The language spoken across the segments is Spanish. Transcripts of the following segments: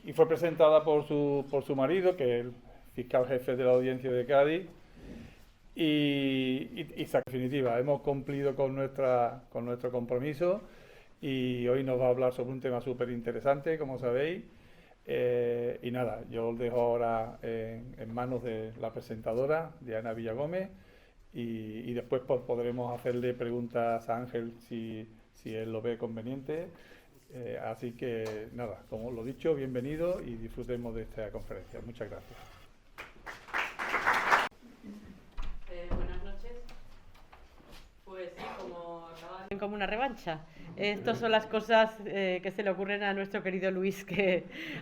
Y fue presentada por su marido, que es el fiscal jefe de la Audiencia de Cádiz. Y en definitiva, hemos cumplido con nuestro compromiso y hoy nos va a hablar sobre un tema súper interesante, como sabéis. Y nada, yo os dejo ahora en manos de la presentadora, Diana Villagómez, y después pues, podremos hacerle preguntas a Ángel si él lo ve conveniente. Así que nada, como lo dicho, bienvenido y disfrutemos de esta conferencia. Muchas gracias. Buenas noches. Pues sí, como acaba de... como una revancha. Estas son las cosas que se le ocurren a nuestro querido Luis,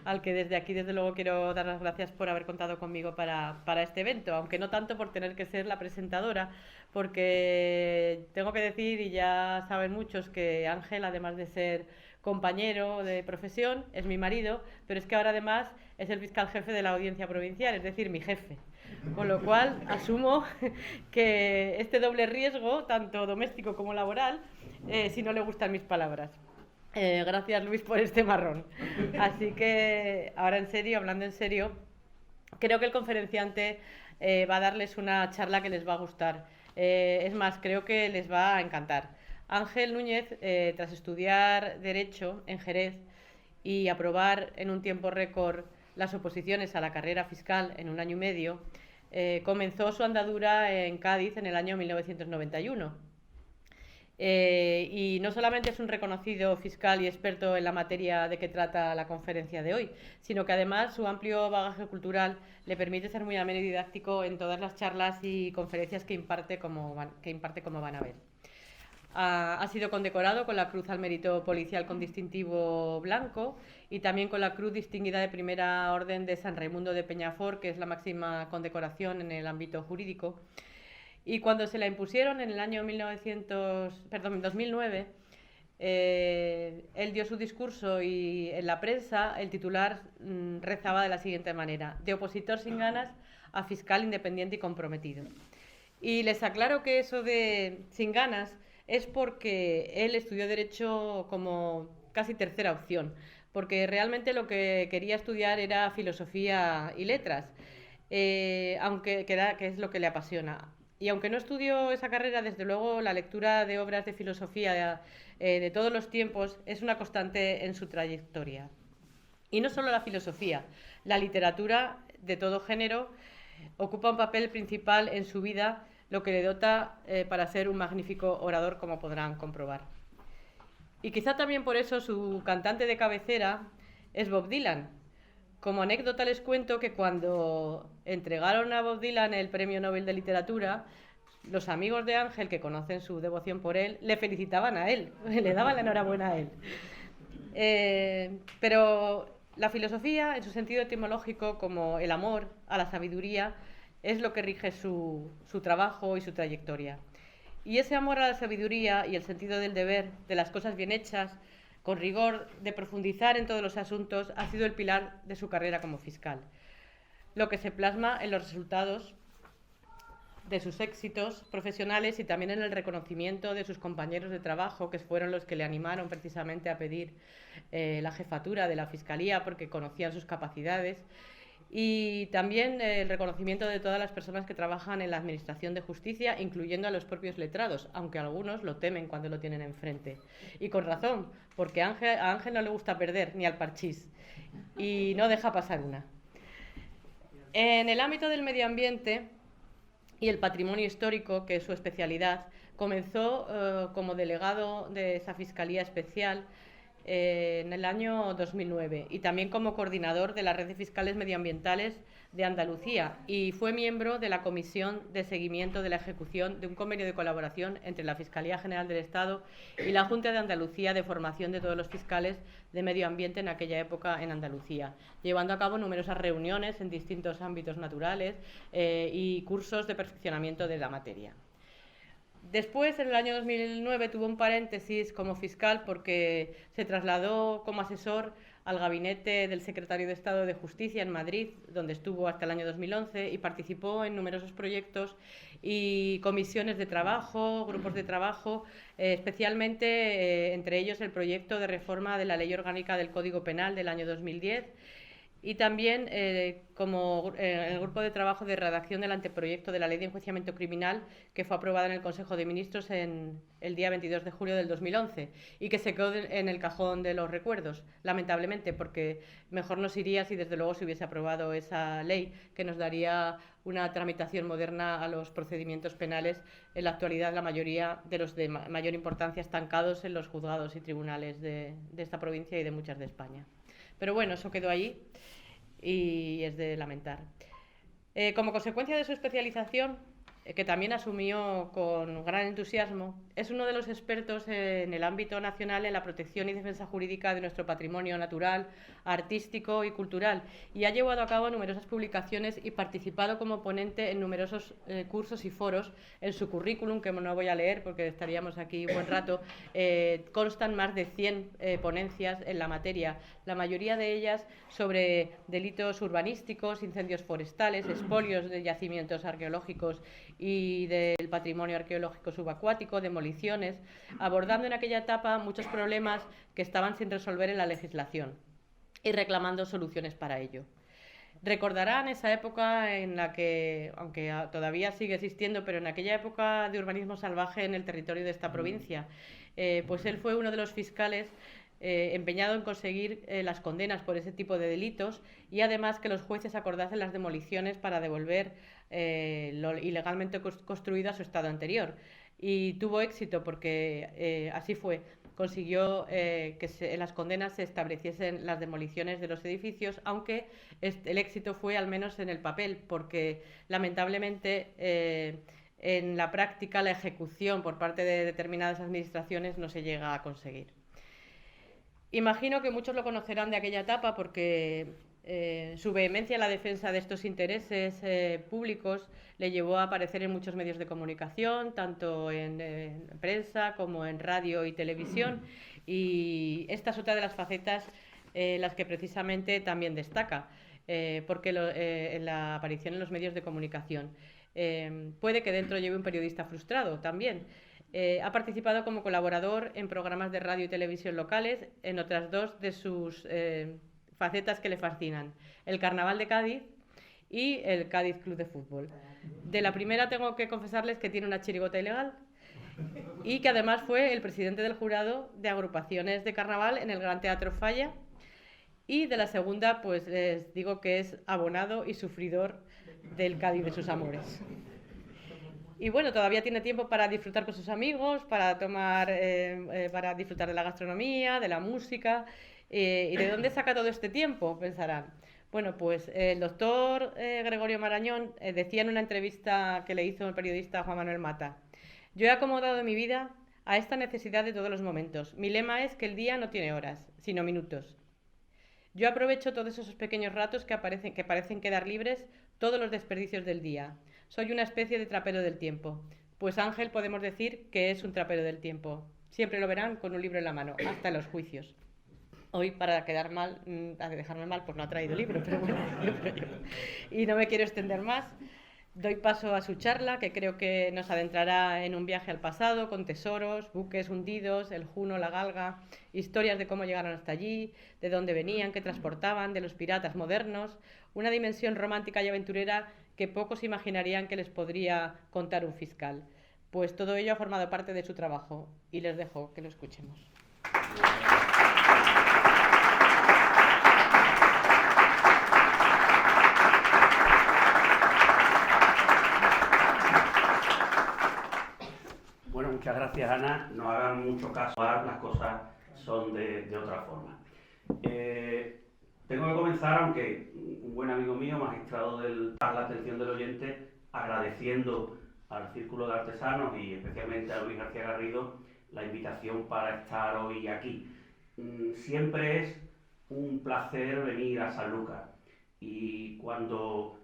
al que desde aquí, desde luego, quiero dar las gracias por haber contado conmigo para este evento, aunque no tanto por tener que ser la presentadora, porque tengo que decir, y ya saben muchos, que Ángel, además de ser compañero de profesión, es mi marido, pero es que ahora además es el fiscal jefe de la Audiencia Provincial, es decir, mi jefe. Con lo cual, asumo que este doble riesgo, tanto doméstico como laboral, si no le gustan mis palabras. Gracias, Luis, por este marrón. Así que, ahora en serio, hablando en serio, creo que el conferenciante va a darles una charla que les va a gustar. Es más, creo que les va a encantar. Ángel Núñez, tras estudiar Derecho en Jerez y aprobar en un tiempo récord las oposiciones a la carrera fiscal en 1 año y medio, comenzó su andadura en Cádiz en el año 1991. Y no solamente es un reconocido fiscal y experto en la materia de que trata la conferencia de hoy, sino que además su amplio bagaje cultural le permite ser muy ameno y didáctico en todas las charlas y conferencias que imparte, como van a ver. Ha sido condecorado con la Cruz al Mérito Policial con distintivo blanco y también con la Cruz Distinguida de Primera Orden de San Raimundo de Peñafort, que es la máxima condecoración en el ámbito jurídico. Y cuando se la impusieron en el año 2009, él dio su discurso y en la prensa el titular rezaba de la siguiente manera: de opositor sin ganas a fiscal independiente y comprometido. Y les aclaro que eso de sin ganas es porque él estudió Derecho como casi tercera opción, porque realmente lo que quería estudiar era Filosofía y Letras, que es lo que le apasiona. Y aunque no estudió esa carrera, desde luego la lectura de obras de filosofía de todos los tiempos es una constante en su trayectoria. Y no solo la filosofía, la literatura de todo género ocupa un papel principal en su vida, lo que le dota para ser un magnífico orador, como podrán comprobar. Y quizá también por eso su cantante de cabecera es Bob Dylan. Como anécdota les cuento que cuando entregaron a Bob Dylan el Premio Nobel de Literatura, los amigos de Ángel, que conocen su devoción por él, le felicitaban a él, le daban la enhorabuena a él. Pero la filosofía, en su sentido etimológico, como el amor a la sabiduría, es lo que rige su trabajo y su trayectoria. Y ese amor a la sabiduría y el sentido del deber, de las cosas bien hechas, con rigor, de profundizar en todos los asuntos, ha sido el pilar de su carrera como fiscal. Lo que se plasma en los resultados de sus éxitos profesionales y también en el reconocimiento de sus compañeros de trabajo, que fueron los que le animaron precisamente a pedir la jefatura de la Fiscalía porque conocían sus capacidades. Y también el reconocimiento de todas las personas que trabajan en la Administración de Justicia, incluyendo a los propios letrados, aunque algunos lo temen cuando lo tienen enfrente. Y con razón, porque a Ángel no le gusta perder, ni al parchís, y no deja pasar una. En el ámbito del medio ambiente y el patrimonio histórico, que es su especialidad, comenzó como delegado de esa Fiscalía Especial en el año 2009 y también como coordinador de la Red de Fiscales Medioambientales de Andalucía, y fue miembro de la Comisión de Seguimiento de la Ejecución de un convenio de colaboración entre la Fiscalía General del Estado y la Junta de Andalucía de formación de todos los fiscales de medio ambiente en aquella época en Andalucía, llevando a cabo numerosas reuniones en distintos ámbitos naturales y cursos de perfeccionamiento de la materia. Después, en el año 2009, tuvo un paréntesis como fiscal porque se trasladó como asesor al gabinete del secretario de Estado de Justicia en Madrid, donde estuvo hasta el año 2011, y participó en numerosos proyectos y comisiones de trabajo, grupos de trabajo, especialmente entre ellos el proyecto de reforma de la Ley Orgánica del Código Penal del año 2010, y también como el grupo de trabajo de redacción del anteproyecto de la Ley de Enjuiciamiento Criminal, que fue aprobada en el Consejo de Ministros en el día 22 de julio del 2011 y que se quedó en el cajón de los recuerdos, lamentablemente, porque mejor nos iría si desde luego se hubiese aprobado esa ley, que nos daría una tramitación moderna a los procedimientos penales, en la actualidad la mayoría de los de mayor importancia estancados en los juzgados y tribunales de esta provincia y de muchas de España. Pero bueno, eso quedó allí y es de lamentar. Como consecuencia de su especialización, que también asumió con gran entusiasmo, es uno de los expertos en el ámbito nacional en la protección y defensa jurídica de nuestro patrimonio natural, artístico y cultural, y ha llevado a cabo numerosas publicaciones y participado como ponente en numerosos cursos y foros. En su currículum, que no voy a leer porque estaríamos aquí un buen rato, constan más de 100 ponencias en la materia, la mayoría de ellas sobre delitos urbanísticos, incendios forestales, expolios de yacimientos arqueológicos y del patrimonio arqueológico subacuático, demoliciones, abordando en aquella etapa muchos problemas que estaban sin resolver en la legislación y reclamando soluciones para ello. Recordarán esa época en la que, aunque todavía sigue existiendo, pero en aquella época de urbanismo salvaje en el territorio de esta provincia, pues él fue uno de los fiscales empeñado en conseguir las condenas por ese tipo de delitos, y además que los jueces acordasen las demoliciones para devolver lo ilegalmente construido a su estado anterior. Y tuvo éxito porque así fue. Consiguió que en las condenas se estableciesen las demoliciones de los edificios, aunque el éxito fue al menos en el papel, porque lamentablemente en la práctica la ejecución por parte de determinadas administraciones no se llega a conseguir. Imagino que muchos lo conocerán de aquella etapa porque su vehemencia en la defensa de estos intereses públicos le llevó a aparecer en muchos medios de comunicación, tanto en prensa como en radio y televisión, y esta es otra de las facetas las que precisamente también destaca, porque en la aparición en los medios de comunicación. Puede que dentro lleve un periodista frustrado también. Ha participado como colaborador en programas de radio y televisión locales en otras dos de sus facetas que le fascinan: el Carnaval de Cádiz y el Cádiz Club de Fútbol. De la primera tengo que confesarles que tiene una chirigota ilegal y que además fue el presidente del jurado de agrupaciones de carnaval en el Gran Teatro Falla, y de la segunda pues les digo que es abonado y sufridor del Cádiz de sus amores. Y bueno, todavía tiene tiempo para disfrutar con sus amigos, para para disfrutar de la gastronomía, de la música. ¿Y de dónde saca todo este tiempo? Pensarán. Bueno, pues el doctor Gregorio Marañón decía en una entrevista que le hizo el periodista Juan Manuel Mata: yo he acomodado mi vida a esta necesidad de todos los momentos. Mi lema es que el día no tiene horas, sino minutos. Yo aprovecho todos esos pequeños ratos que parecen quedar libres, todos los desperdicios del día. Soy una especie de trapero del tiempo. Pues Ángel podemos decir que es un trapero del tiempo. Siempre lo verán con un libro en la mano, hasta en los juicios. Hoy, para quedar mal, dejarme mal, pues no ha traído libro, pero bueno. Y no me quiero extender más. Doy paso a su charla, que creo que nos adentrará en un viaje al pasado, con tesoros, buques hundidos, el Juno, la Galga, historias de cómo llegaron hasta allí, de dónde venían, qué transportaban, de los piratas modernos, una dimensión romántica y aventurera que pocos imaginarían que les podría contar un fiscal. Pues todo ello ha formado parte de su trabajo, y les dejo que lo escuchemos. muchas gracias, Ana. No hagan mucho caso, las cosas son de otra forma. Tengo que comenzar, aunque un buen amigo mío, magistrado a la atención del oyente, agradeciendo al Círculo de Artesanos y especialmente a Luis García Garrido la invitación para estar hoy aquí. Siempre es un placer venir a Sanlúcar y cuando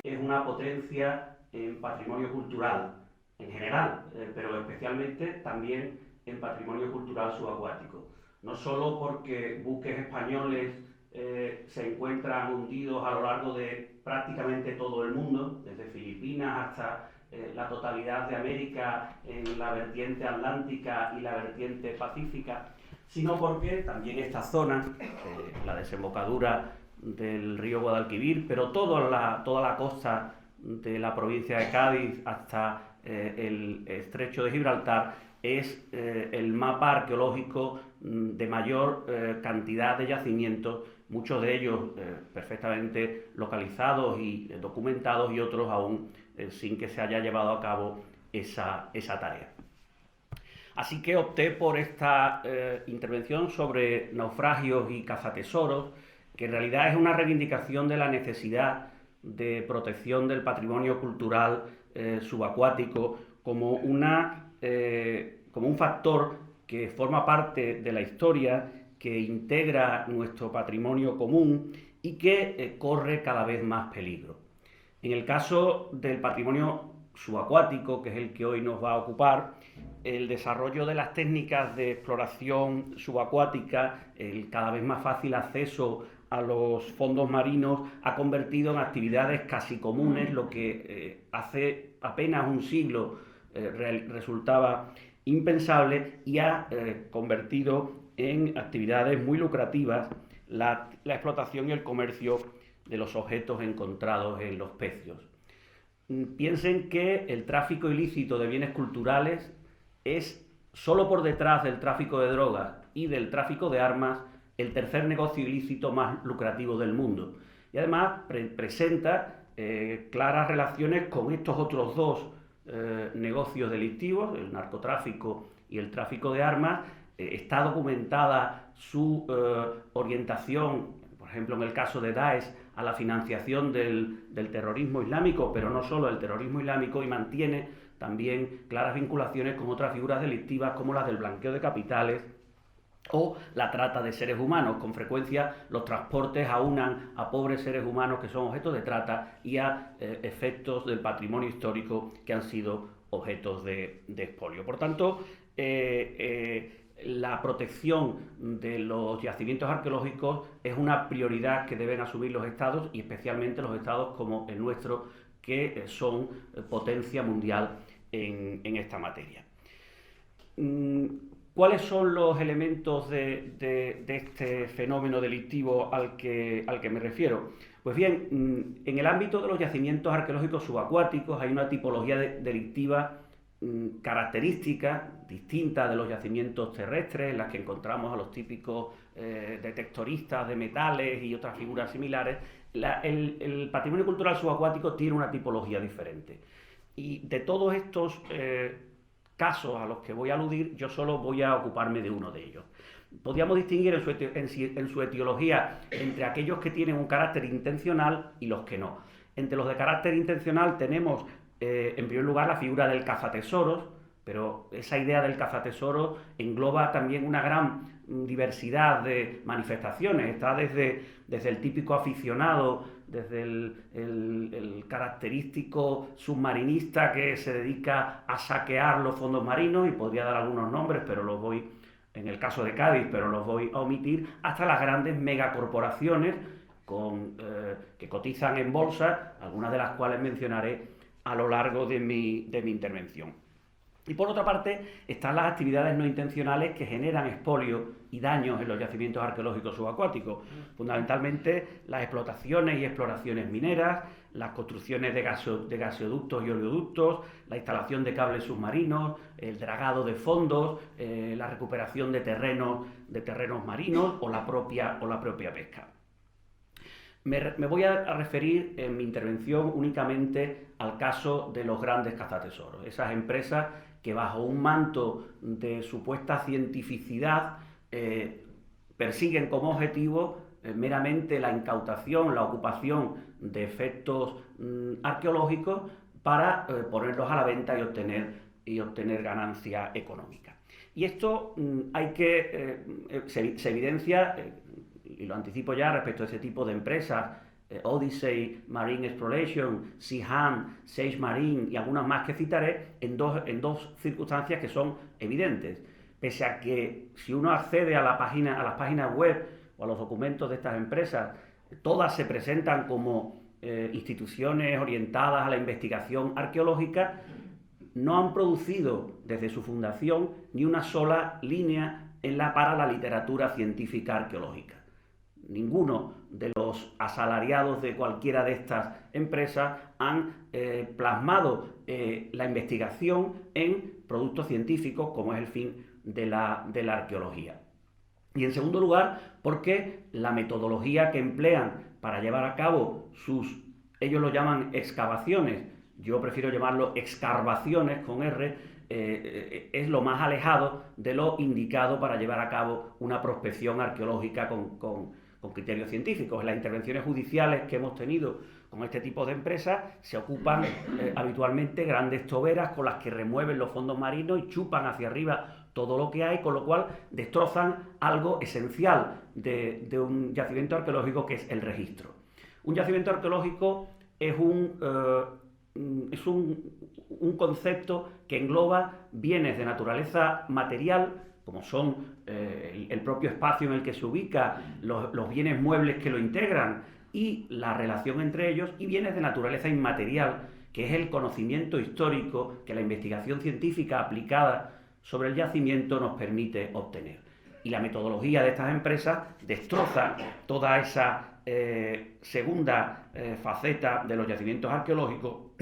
es una potencia en patrimonio cultural en general, pero especialmente también en patrimonio cultural subacuático. No solo porque buques españoles se encuentran hundidos a lo largo de prácticamente todo el mundo, desde Filipinas hasta la totalidad de América en la vertiente atlántica y la vertiente pacífica, sino porque también esta zona, la desembocadura del río Guadalquivir, pero toda la costa de la provincia de Cádiz hasta el estrecho de Gibraltar, es el mapa arqueológico de mayor cantidad de yacimientos, muchos de ellos perfectamente localizados y documentados y otros aún sin que se haya llevado a cabo esa tarea. Así que opté por esta intervención sobre naufragios y cazatesoros, que en realidad es una reivindicación de la necesidad de protección del patrimonio cultural subacuático como un factor que forma parte de la historia, que integra nuestro patrimonio común y que corre cada vez más peligro. En el caso del patrimonio subacuático, que es el que hoy nos va a ocupar, el desarrollo de las técnicas de exploración subacuática, el cada vez más fácil acceso a los fondos marinos, ha convertido en actividades casi comunes lo que hace apenas un siglo resultaba impensable, y ha convertido en actividades muy lucrativas la explotación y el comercio de los objetos encontrados en los pecios. Piensen que el tráfico ilícito de bienes culturales es, solo por detrás del tráfico de drogas y del tráfico de armas, el tercer negocio ilícito más lucrativo del mundo. Y además presenta claras relaciones con estos otros dos negocios delictivos, el narcotráfico y el tráfico de armas. Está documentada su orientación, por ejemplo en el caso de Daesh, a la financiación del terrorismo islámico, pero no solo el terrorismo islámico, y mantiene también claras vinculaciones con otras figuras delictivas como las del blanqueo de capitales o la trata de seres humanos. Con frecuencia los transportes aunan a pobres seres humanos que son objetos de trata y a efectos del patrimonio histórico que han sido objetos de expolio. Por tanto, la protección de los yacimientos arqueológicos es una prioridad que deben asumir los estados, y especialmente los estados como el nuestro, que son potencia mundial en esta materia. ¿Cuáles son los elementos de este fenómeno delictivo al que me refiero? Pues bien, en el ámbito de los yacimientos arqueológicos subacuáticos hay una tipología delictiva característica, distinta de los yacimientos terrestres, en las que encontramos a los típicos detectoristas de metales y otras figuras similares. El patrimonio cultural subacuático tiene una tipología diferente. Y de todos estos casos a los que voy a aludir, yo solo voy a ocuparme de uno de ellos. Podríamos distinguir en su etiología entre aquellos que tienen un carácter intencional y los que no. Entre los de carácter intencional tenemos en primer lugar la figura del cazatesoros, pero esa idea del cazatesoros engloba también una gran diversidad de manifestaciones. Está desde el típico aficionado, desde el característico submarinista que se dedica a saquear los fondos marinos, y podría dar algunos nombres, pero los voy, en el caso de Cádiz, pero los voy a omitir, hasta las grandes megacorporaciones que cotizan en bolsa, algunas de las cuales mencionaré a lo largo de mi intervención. Y por otra parte están las actividades no intencionales que generan expolio y daños en los yacimientos arqueológicos subacuáticos, fundamentalmente las explotaciones y exploraciones mineras, las construcciones de gaseoductos y oleoductos, la instalación de cables submarinos, el dragado de fondos, la recuperación de terrenos marinos o la propia pesca. Me voy a referir en mi intervención únicamente al caso de los grandes cazatesoros, esas empresas que bajo un manto de supuesta cientificidad persiguen como objetivo meramente la incautación, la ocupación de efectos arqueológicos para ponerlos a la venta y obtener ganancia económica. Y esto se evidencia, y lo anticipo ya respecto a ese tipo de empresas, Odyssey Marine Exploration, Sea-Hunt, Sage Marine y algunas más que citaré, en dos circunstancias que son evidentes. Pese a que si uno accede a las páginas web o a los documentos de estas empresas, todas se presentan como instituciones orientadas a la investigación arqueológica, no han producido desde su fundación ni una sola línea para la literatura científica arqueológica. Ninguno de los asalariados de cualquiera de estas empresas han plasmado la investigación en productos científicos, como es el fin de la arqueología. Y en segundo lugar, porque la metodología que emplean para llevar a cabo ellos lo llaman excavaciones, yo prefiero llamarlo excarvaciones con R, es lo más alejado de lo indicado para llevar a cabo una prospección arqueológica con criterios científicos. Las intervenciones judiciales que hemos tenido con este tipo de empresas se ocupan habitualmente grandes toberas con las que remueven los fondos marinos y chupan hacia arriba todo lo que hay, con lo cual destrozan algo esencial de un yacimiento arqueológico, que es el registro. Un yacimiento arqueológico es un concepto que engloba bienes de naturaleza material, como son el propio espacio en el que se ubica, los bienes muebles que lo integran y la relación entre ellos, y bienes de naturaleza inmaterial, que es el conocimiento histórico que la investigación científica aplicada sobre el yacimiento nos permite obtener. Y la metodología de estas empresas destroza toda esa segunda faceta de los yacimientos arqueológicos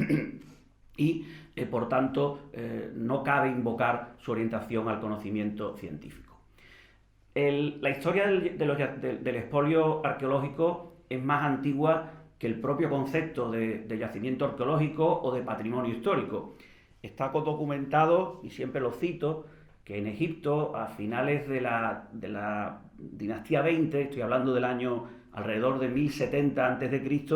y, por tanto, no cabe invocar su orientación al conocimiento científico. La historia del expolio arqueológico es más antigua que el propio concepto de yacimiento arqueológico o de patrimonio histórico. Está documentado, y siempre lo cito, que en Egipto, a finales de la dinastía 20, estoy hablando del año alrededor de 1070 a.C.,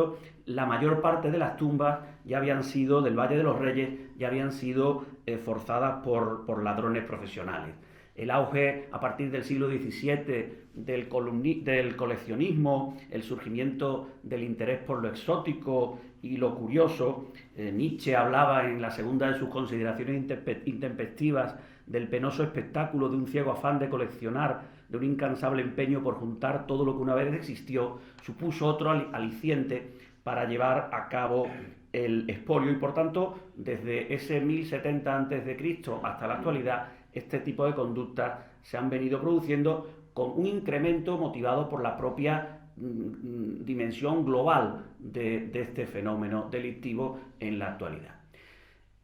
la mayor parte de las tumbas ya habían sido, del Valle de los Reyes, ya habían sido forzadas por ladrones profesionales. El auge a partir del siglo XVII del coleccionismo, el surgimiento del interés por lo exótico y lo curioso. Nietzsche hablaba en la segunda de sus consideraciones intempestivas del penoso espectáculo de un ciego afán de coleccionar, de un incansable empeño por juntar todo lo que una vez existió, supuso otro aliciente para llevar a cabo el expolio, y por tanto, desde ese 1070 a.C. hasta la actualidad, este tipo de conductas se han venido produciendo con un incremento motivado por la propia dimensión global de este fenómeno delictivo en la actualidad.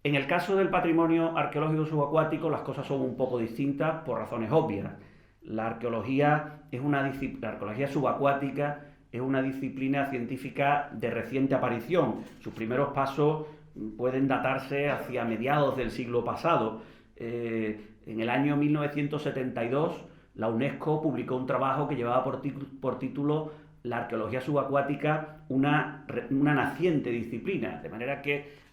En el caso del patrimonio arqueológico subacuático, las cosas son un poco distintas por razones obvias. La arqueología subacuática es una disciplina científica de reciente aparición. Sus primeros pasos pueden datarse hacia mediados del siglo pasado. En el año 1972, la UNESCO publicó un trabajo que llevaba por título La arqueología subacuática, una naciente disciplina, de manera que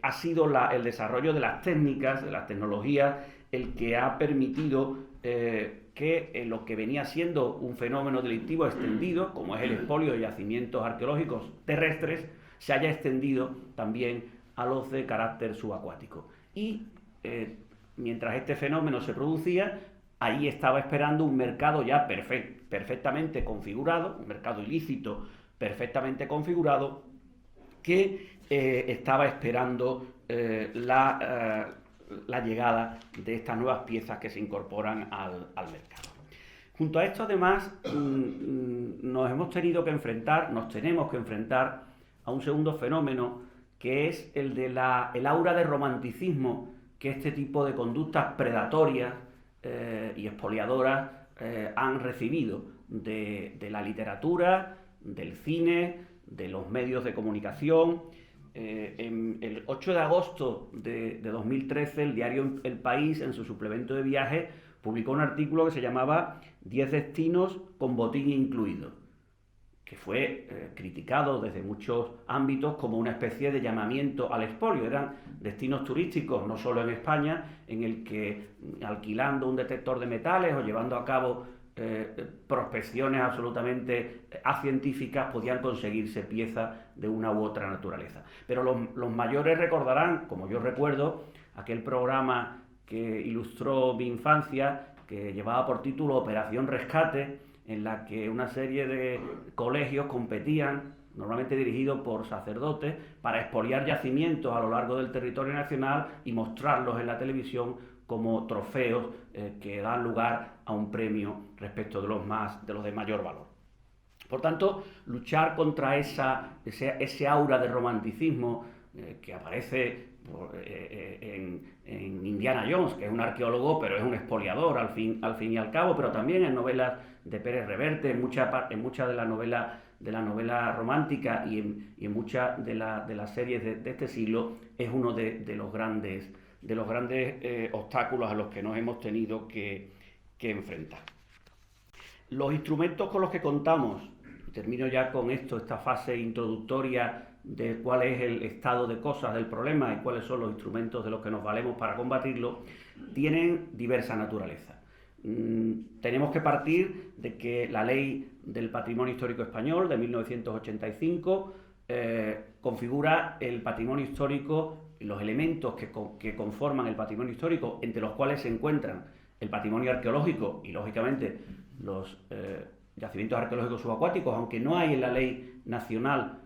ha sido el desarrollo de las técnicas, de las tecnologías, el que ha permitido que lo que venía siendo un fenómeno delictivo extendido, como es el expolio de yacimientos arqueológicos terrestres, se haya extendido también a los de carácter subacuático. Y mientras este fenómeno se producía, ahí estaba esperando un mercado ya perfectamente configurado, un mercado ilícito perfectamente configurado, que estaba esperando la llegada de estas nuevas piezas que se incorporan al mercado. Junto a esto, además, nos tenemos que enfrentar a un segundo fenómeno, que es el aura de romanticismo que este tipo de conductas predatorias y expoliadoras han recibido de la literatura, del cine, de los medios de comunicación, En el 8 de agosto de 2013, el diario El País, en su suplemento de viajes, publicó un artículo que se llamaba 10 destinos con botín incluido, que fue criticado desde muchos ámbitos como una especie de llamamiento al expolio. Eran destinos turísticos, no solo en España, en el que alquilando un detector de metales o llevando a cabo prospecciones absolutamente acientíficas podían conseguirse piezas de una u otra naturaleza. Pero los mayores recordarán, como yo recuerdo, aquel programa que ilustró mi infancia, que llevaba por título Operación Rescate, en la que una serie de colegios competían, normalmente dirigidos por sacerdotes, para expoliar yacimientos a lo largo del territorio nacional y mostrarlos en la televisión como trofeos que dan lugar a un premio respecto de los de mayor valor. Por tanto, luchar contra ese aura de romanticismo que aparece en Indiana Jones, que es un arqueólogo, pero es un expoliador al fin y al cabo, pero también en novelas de Pérez Reverte, en muchas de las novelas románticas y en muchas de las series de este siglo, es uno de los grandes obstáculos a los que nos hemos tenido que enfrentar. Los instrumentos con los que contamos, y termino ya con esta fase introductoria de cuál es el estado de cosas del problema y cuáles son los instrumentos de los que nos valemos para combatirlo, tienen diversa naturaleza. Tenemos que partir de que la Ley del Patrimonio Histórico Español de 1985 configura el patrimonio histórico, los elementos que conforman el patrimonio histórico, entre los cuales se encuentran el patrimonio arqueológico y, lógicamente, los yacimientos arqueológicos subacuáticos, aunque no hay en la ley nacional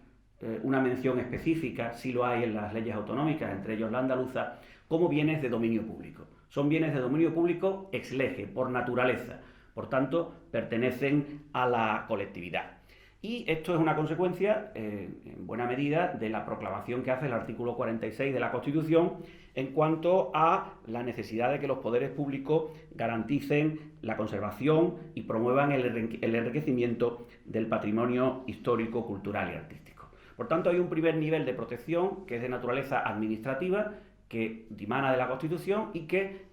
una mención específica, sí lo hay en las leyes autonómicas, entre ellos la andaluza, como bienes de dominio público. Son bienes de dominio público ex lege, por naturaleza, por tanto, pertenecen a la colectividad. Y esto es una consecuencia, en buena medida, de la proclamación que hace el artículo 46 de la Constitución en cuanto a la necesidad de que los poderes públicos garanticen la conservación y promuevan el enriquecimiento del patrimonio histórico, cultural y artístico. Por tanto, hay un primer nivel de protección que es de naturaleza administrativa, que dimana de la Constitución y que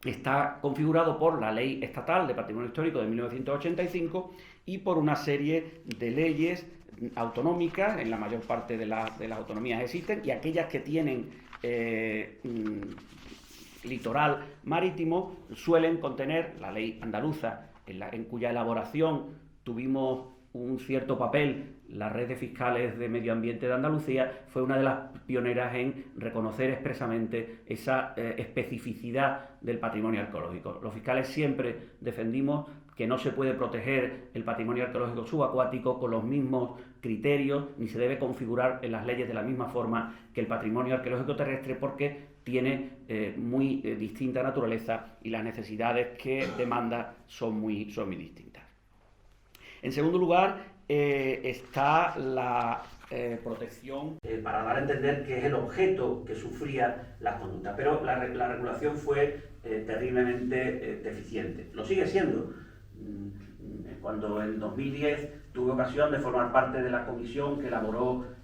está configurado por la Ley Estatal de Patrimonio Histórico de 1985 y por una serie de leyes autonómicas, en la mayor parte de las autonomías existen, y aquellas que tienen litoral marítimo suelen contener la ley andaluza, en cuya elaboración tuvimos un cierto papel. La red de fiscales de medio ambiente de Andalucía fue una de las pioneras en reconocer expresamente esa especificidad del patrimonio arqueológico. Los fiscales siempre defendimos que no se puede proteger el patrimonio arqueológico subacuático con los mismos criterios, ni se debe configurar en las leyes de la misma forma que el patrimonio arqueológico terrestre, porque tiene muy distinta naturaleza y las necesidades que demanda son muy distintas. En segundo lugar, está la protección para dar a entender que es el objeto que sufría la conducta, pero la regulación fue terriblemente deficiente. Lo sigue siendo. Cuando en 2010 tuve ocasión de formar parte de la comisión que elaboró